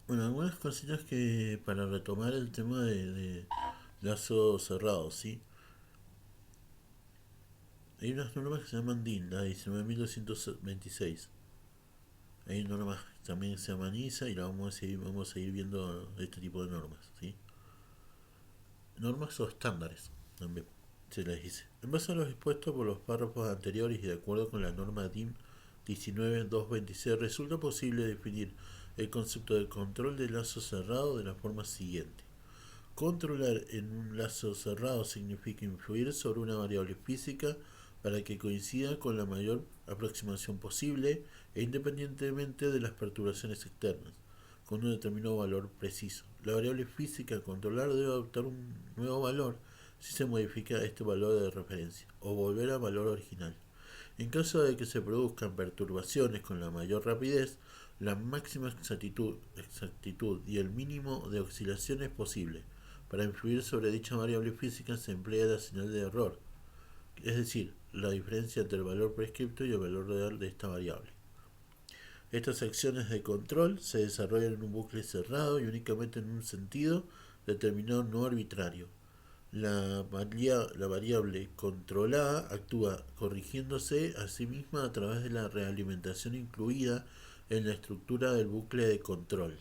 Bueno, algunas cositas que para retomar el tema de lazo cerrado, ¿sí? Hay unas normas que se llaman DIN, la 19.226. Hay normas que también se llaman ISA y vamos a ir viendo este tipo de normas, ¿sí? Normas o estándares, también se les dice. En base a los expuestos por los párrafos anteriores y de acuerdo con la norma DIN 19.226, resulta posible definir el concepto de control de lazo cerrado de la forma siguiente. Controlar en un lazo cerrado significa influir sobre una variable física para que coincida con la mayor aproximación posible e independientemente de las perturbaciones externas, con un determinado valor preciso. La variable física a controlar debe adoptar un nuevo valor si se modifica este valor de referencia o volver al valor original. En caso de que se produzcan perturbaciones con la mayor rapidez, la máxima exactitud y el mínimo de oscilaciones posible. Para influir sobre dicha variable física se emplea la señal de error, es decir, la diferencia entre el valor prescripto y el valor real de esta variable. Estas acciones de control se desarrollan en un bucle cerrado y únicamente en un sentido determinado no arbitrario. La variable controlada actúa corrigiéndose a sí misma a través de la realimentación incluida en la estructura del bucle de control.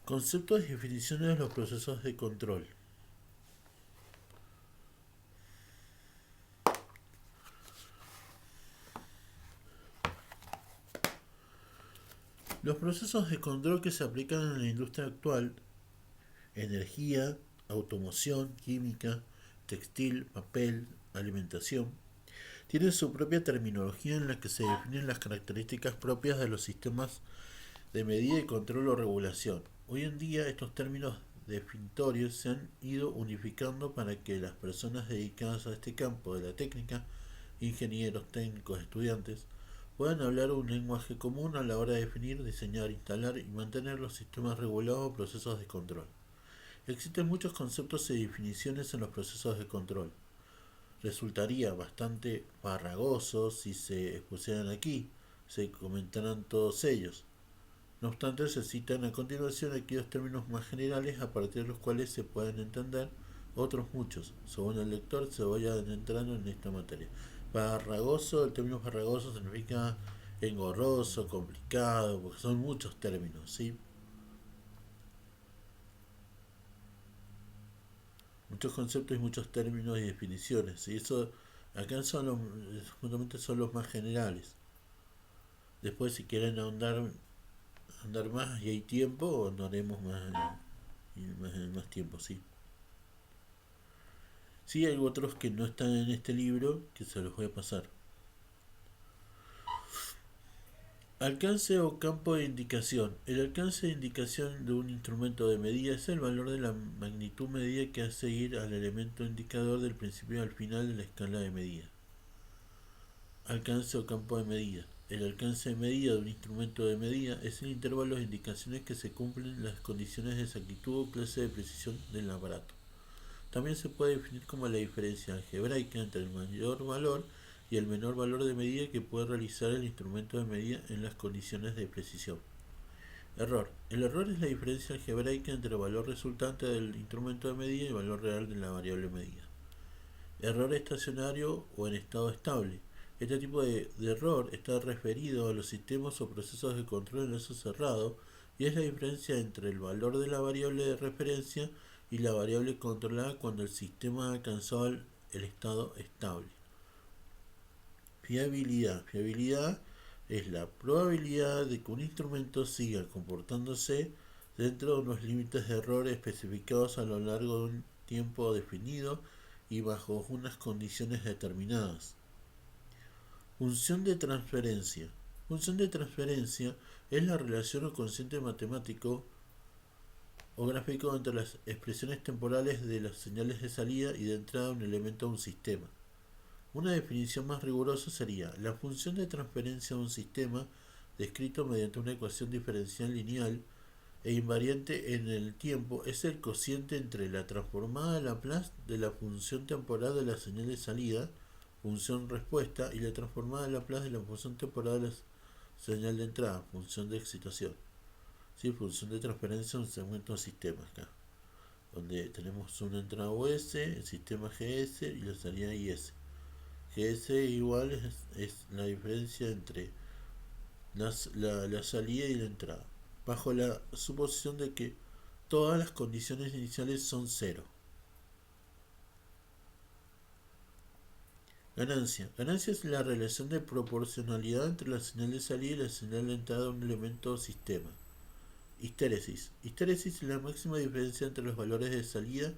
Conceptos y definiciones de los procesos de control. Los procesos de control que se aplican en la industria actual, energía, automoción, química, textil, papel, alimentación, tienen su propia terminología en la que se definen las características propias de los sistemas de medida y control o regulación. Hoy en día estos términos definitorios se han ido unificando para que las personas dedicadas a este campo de la técnica, ingenieros, técnicos, estudiantes, puedan hablar un lenguaje común a la hora de definir, diseñar, instalar y mantener los sistemas regulados o procesos de control. Existen muchos conceptos y definiciones en los procesos de control. Resultaría bastante farragoso si se expusieran aquí, se comentaran todos ellos. No obstante, se citan a continuación aquellos términos más generales a partir de los cuales se pueden entender otros muchos. Según el lector, se vaya adentrando en esta materia. Farragoso, el término farragoso significa engorroso, complicado, porque son muchos términos, ¿sí? Muchos conceptos y muchos términos y definiciones. Y eso, acá justamente son los más generales. Después, si quieren andar más y hay tiempo, andaremos más tiempo, sí. Sí, hay otros que no están en este libro que se los voy a pasar. Alcance o campo de indicación. El alcance de indicación de un instrumento de medida es el valor de la magnitud medida que hace ir al elemento indicador del principio al final de la escala de medida. Alcance o campo de medida. El alcance de medida de un instrumento de medida es el intervalo de indicaciones que se cumplen las condiciones de exactitud o clase de precisión del aparato. También se puede definir como la diferencia algebraica entre el mayor valor y el menor valor de medida que puede realizar el instrumento de medida en las condiciones de precisión. Error. El error es la diferencia algebraica entre el valor resultante del instrumento de medida y el valor real de la variable medida. Error estacionario o en estado estable. Este tipo de error está referido a los sistemas o procesos de control en lazo cerrado y es la diferencia entre el valor de la variable de referencia y la variable controlada cuando el sistema ha alcanzado el estado estable. Fiabilidad. Fiabilidad es la probabilidad de que un instrumento siga comportándose dentro de unos límites de error especificados a lo largo de un tiempo definido y bajo unas condiciones determinadas. Función de transferencia. Función de transferencia es la relación o cociente matemático o gráfico entre las expresiones temporales de las señales de salida y de entrada de un elemento a un sistema. Una definición más rigurosa sería: la función de transferencia de un sistema descrito mediante una ecuación diferencial lineal e invariante en el tiempo es el cociente entre la transformada de Laplace de la función temporal de la señal de salida, función respuesta, y la transformada de Laplace de la función temporal de la señal de entrada, función de excitación. ¿Sí? Función de transferencia de un segmento de sistema acá, donde tenemos una entrada US, el sistema GS y la salida IS. GS igual es la diferencia entre la salida y la entrada, bajo la suposición de que todas las condiciones iniciales son cero. Ganancia. Ganancia es la relación de proporcionalidad entre la señal de salida y la señal de entrada de un elemento o sistema. Histéresis. Histéresis es la máxima diferencia entre los valores de salida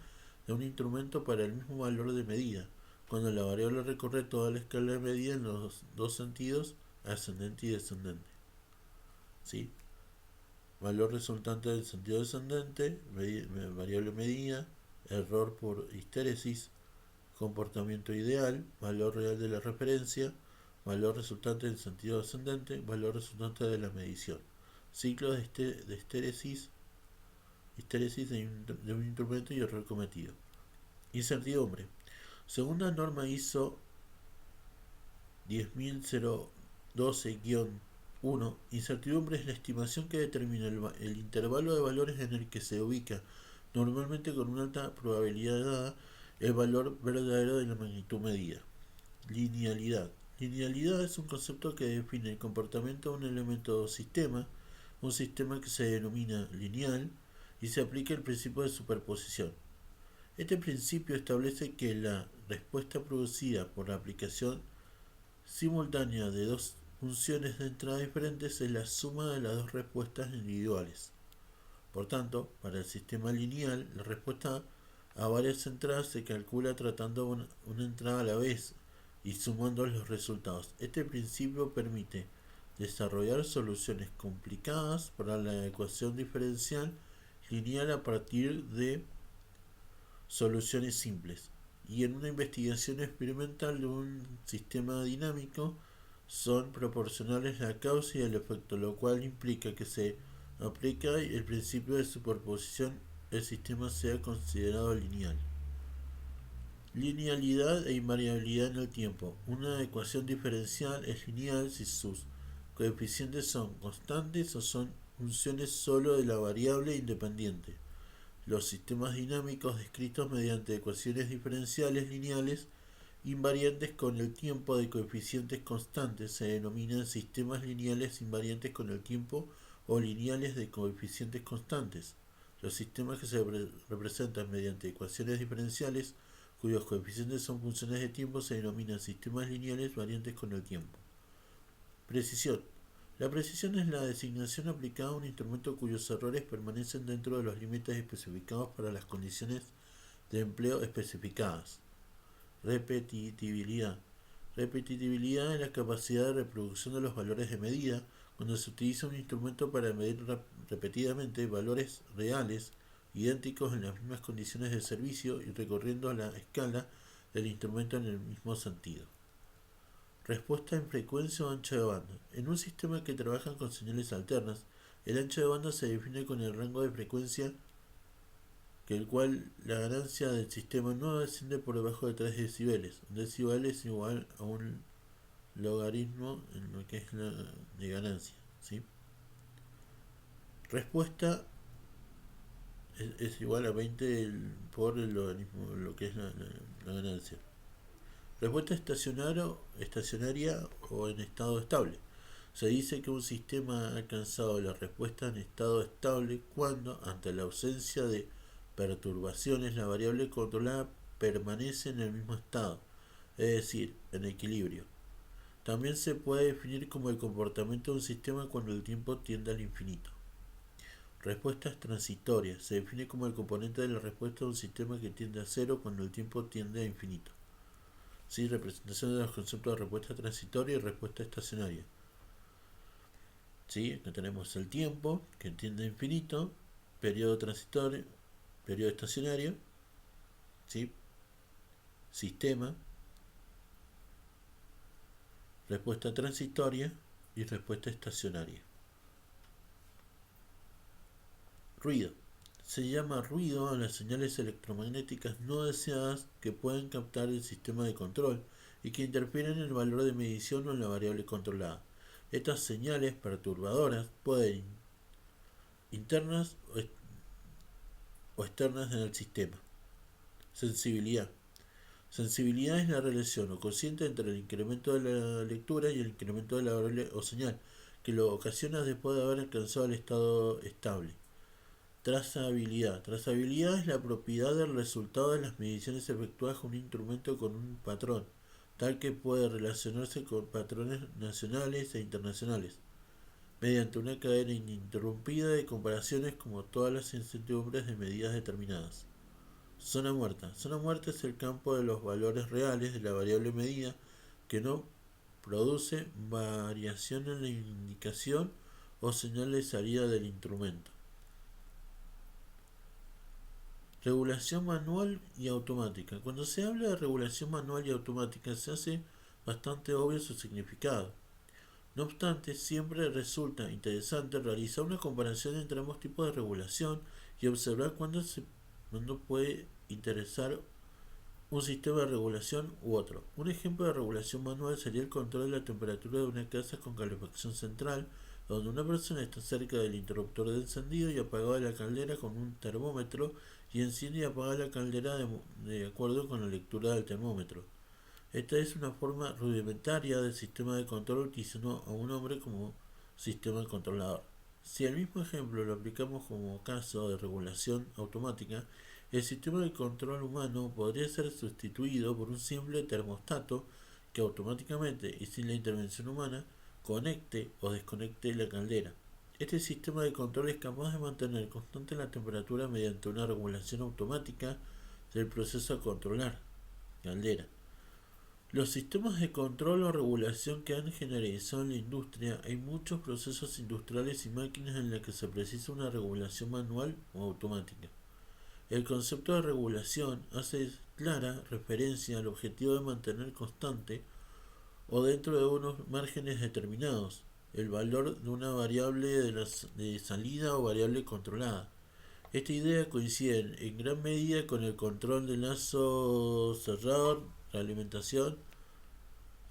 de un instrumento para el mismo valor de medida, cuando la variable recorre toda la escala de medida en los dos sentidos, ascendente y descendente. ¿Sí? Valor resultante del sentido descendente, variable medida, error por histéresis, comportamiento ideal, valor real de la referencia, valor resultante del sentido ascendente, valor resultante de la medición. Ciclo de histéresis de un instrumento y error cometido. Incertidumbre. Según la norma ISO 10012-1, incertidumbre es la estimación que determina el intervalo de valores en el que se ubica, normalmente con una alta probabilidad dada, el valor verdadero de la magnitud medida. Linealidad. Linealidad es un concepto que define el comportamiento de un elemento o sistema, un sistema que se denomina lineal, y se aplica el principio de superposición. Este principio establece que la respuesta producida por la aplicación simultánea de dos funciones de entrada diferentes es la suma de las dos respuestas individuales. Por tanto, para el sistema lineal, la respuesta a varias entradas se calcula tratando una entrada a la vez y sumando los resultados. Este principio permite desarrollar soluciones complicadas para la ecuación diferencial lineal a partir de soluciones simples, y en una investigación experimental de un sistema dinámico son proporcionales la causa y el efecto, lo cual implica que se aplica el principio de superposición, el sistema sea considerado lineal. Linealidad e invariabilidad en el tiempo. Una ecuación diferencial es lineal si sus coeficientes son constantes o son funciones solo de la variable independiente. Los sistemas dinámicos descritos mediante ecuaciones diferenciales lineales invariantes con el tiempo de coeficientes constantes se denominan sistemas lineales invariantes con el tiempo o lineales de coeficientes constantes. Los sistemas que se representan mediante ecuaciones diferenciales cuyos coeficientes son funciones de tiempo se denominan sistemas lineales variantes con el tiempo. Precisión. La precisión es la designación aplicada a un instrumento cuyos errores permanecen dentro de los límites especificados para las condiciones de empleo especificadas. Repetitividad. Repetitividad es la capacidad de reproducción de los valores de medida cuando se utiliza un instrumento para medir repetidamente valores reales idénticos en las mismas condiciones de servicio y recorriendo la escala del instrumento en el mismo sentido. Respuesta en frecuencia o ancho de banda. En un sistema que trabaja con señales alternas, el ancho de banda se define con el rango de frecuencia que el cual la ganancia del sistema no desciende por debajo de 3 decibeles. Un decibel es igual a un logaritmo en lo que es la de ganancia. ¿Sí? Respuesta es igual a 20 por el logaritmo, lo que es la ganancia. Respuesta estacionaria o en estado estable. Se dice que un sistema ha alcanzado la respuesta en estado estable cuando, ante la ausencia de perturbaciones, la variable controlada permanece en el mismo estado, es decir, en equilibrio. También se puede definir como el comportamiento de un sistema cuando el tiempo tiende al infinito. Respuestas transitorias. Se define como el componente de la respuesta de un sistema que tiende a cero cuando el tiempo tiende a infinito. ¿Sí? Representación de los conceptos de respuesta transitoria y respuesta estacionaria. ¿Sí? Acá tenemos el tiempo, que tiende a infinito, periodo transitorio, periodo estacionario, ¿sí? Sistema, respuesta transitoria y respuesta estacionaria. Ruido. Se llama ruido a las señales electromagnéticas no deseadas que pueden captar el sistema de control y que interfieren en el valor de medición o en la variable controlada. Estas señales perturbadoras pueden internas o externas en el sistema. Sensibilidad. Sensibilidad es la relación o cociente entre el incremento de la lectura y el incremento de la variable o señal, que lo ocasiona después de haber alcanzado el estado estable. Trazabilidad. Trazabilidad es la propiedad del resultado de las mediciones efectuadas con un instrumento con un patrón, tal que puede relacionarse con patrones nacionales e internacionales, mediante una cadena ininterrumpida de comparaciones como todas las incertidumbres de medidas determinadas. Zona muerta. Zona muerta es el campo de los valores reales de la variable medida que no produce variación en la indicación o señal de salida del instrumento. Regulación manual y automática. Cuando se habla de regulación manual y automática se hace bastante obvio su significado. No obstante, siempre resulta interesante realizar una comparación entre ambos tipos de regulación y observar cuándo puede interesar un sistema de regulación u otro. Un ejemplo de regulación manual sería el control de la temperatura de una casa con calefacción central, donde una persona está cerca del interruptor de encendido y apagado de la caldera con un termómetro y enciende y apaga la caldera de acuerdo con la lectura del termómetro. Esta es una forma rudimentaria del sistema de control utilizando a un hombre como sistema controlador. Si al mismo ejemplo lo aplicamos como caso de regulación automática, el sistema de control humano podría ser sustituido por un simple termostato que automáticamente y sin la intervención humana conecte o desconecte la caldera. Este sistema de control es capaz de mantener constante la temperatura mediante una regulación automática del proceso a controlar, caldera. Los sistemas de control o regulación que han generalizado en la industria, hay muchos procesos industriales y máquinas en los que se precisa una regulación manual o automática. El concepto de regulación hace clara referencia al objetivo de mantener constante o dentro de unos márgenes determinados el valor de una variable de salida o variable controlada. Esta idea coincide en gran medida con el control del lazo cerrador, la alimentación,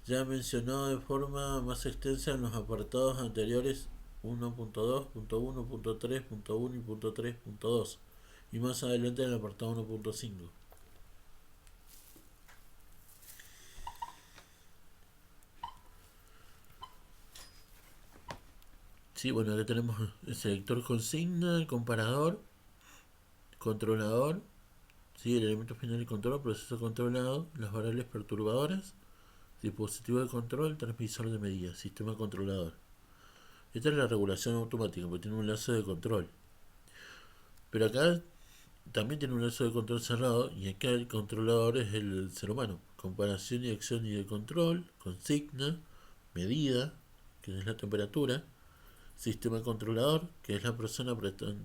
ya mencionado de forma más extensa en los apartados anteriores 1.2, 1.3, 1 y 3.2 y más adelante en el apartado 1.5. Sí, bueno, acá tenemos el selector consigna, el comparador, controlador, ¿sí? El elemento final de control, proceso controlado, las variables perturbadoras, dispositivo de control, transmisor de medidas, sistema controlador. Esta es la regulación automática, porque tiene un lazo de control. Pero acá también tiene un lazo de control cerrado, y acá el controlador es el ser humano. Comparación y acción y de control, consigna, medida, que es la temperatura, sistema controlador, que es la persona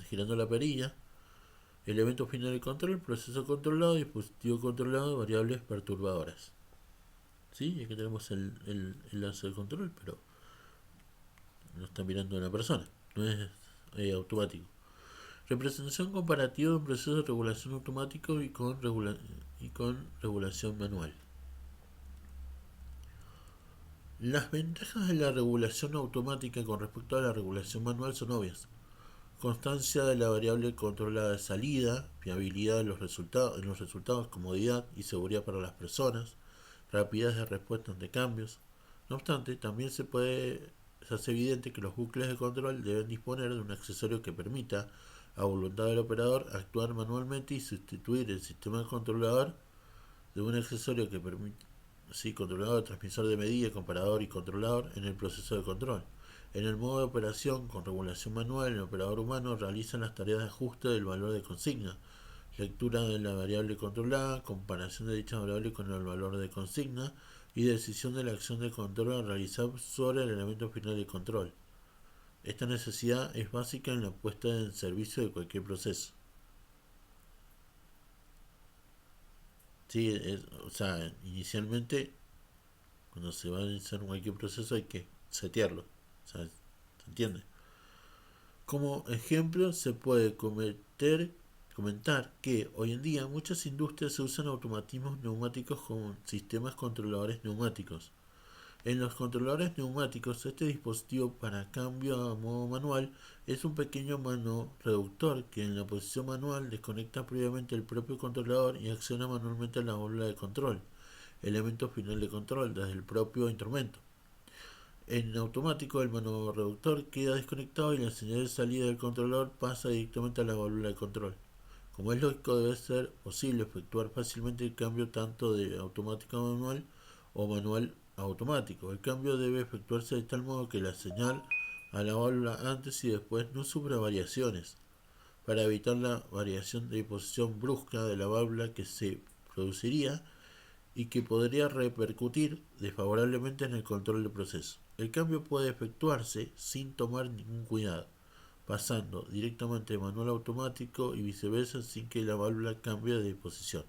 girando la perilla, elemento final de control, proceso controlado, dispositivo controlado, variables perturbadoras. ¿Sí? Y aquí tenemos el lazo de control, pero no está mirando a una persona, no es automático. Representación comparativa de un proceso de regulación automático y con regulación manual. Las ventajas de la regulación automática con respecto a la regulación manual son obvias. Constancia de la variable controlada de salida, fiabilidad de los resultados, comodidad y seguridad para las personas, rapidez de respuesta ante cambios. No obstante, también se hace evidente que los bucles de control deben disponer de un accesorio que permita, a voluntad del operador, actuar manualmente y sustituir el sistema controlador de un accesorio que permite, controlador, transmisor de medida, comparador y controlador en el proceso de control. En el modo de operación con regulación manual, el operador humano realiza las tareas de ajuste del valor de consigna, lectura de la variable controlada, comparación de dicha variable con el valor de consigna y decisión de la acción de control a realizar sobre el elemento final de control. Esta necesidad es básica en la puesta en servicio de cualquier proceso. Sí, o sea, inicialmente cuando se va a iniciar cualquier proceso hay que setearlo. O sea, ¿se entiende? Como ejemplo, se puede comentar que hoy en día muchas industrias se usan automatismos neumáticos con sistemas controladores neumáticos. En los controladores neumáticos, este dispositivo para cambio a modo manual es un pequeño mano reductor que en la posición manual desconecta previamente el propio controlador y acciona manualmente la válvula de control, elemento final de control, desde el propio instrumento. En automático, el manoreductor queda desconectado y la señal de salida del controlador pasa directamente a la válvula de control. Como es lógico, debe ser posible efectuar fácilmente el cambio tanto de automático a manual o manual a automático. El cambio debe efectuarse de tal modo que la señal a la válvula antes y después no sufra variaciones, para evitar la variación de posición brusca de la válvula que se produciría y que podría repercutir desfavorablemente en el control del proceso. El cambio puede efectuarse sin tomar ningún cuidado, pasando directamente de manual a automático y viceversa sin que la válvula cambie de posición.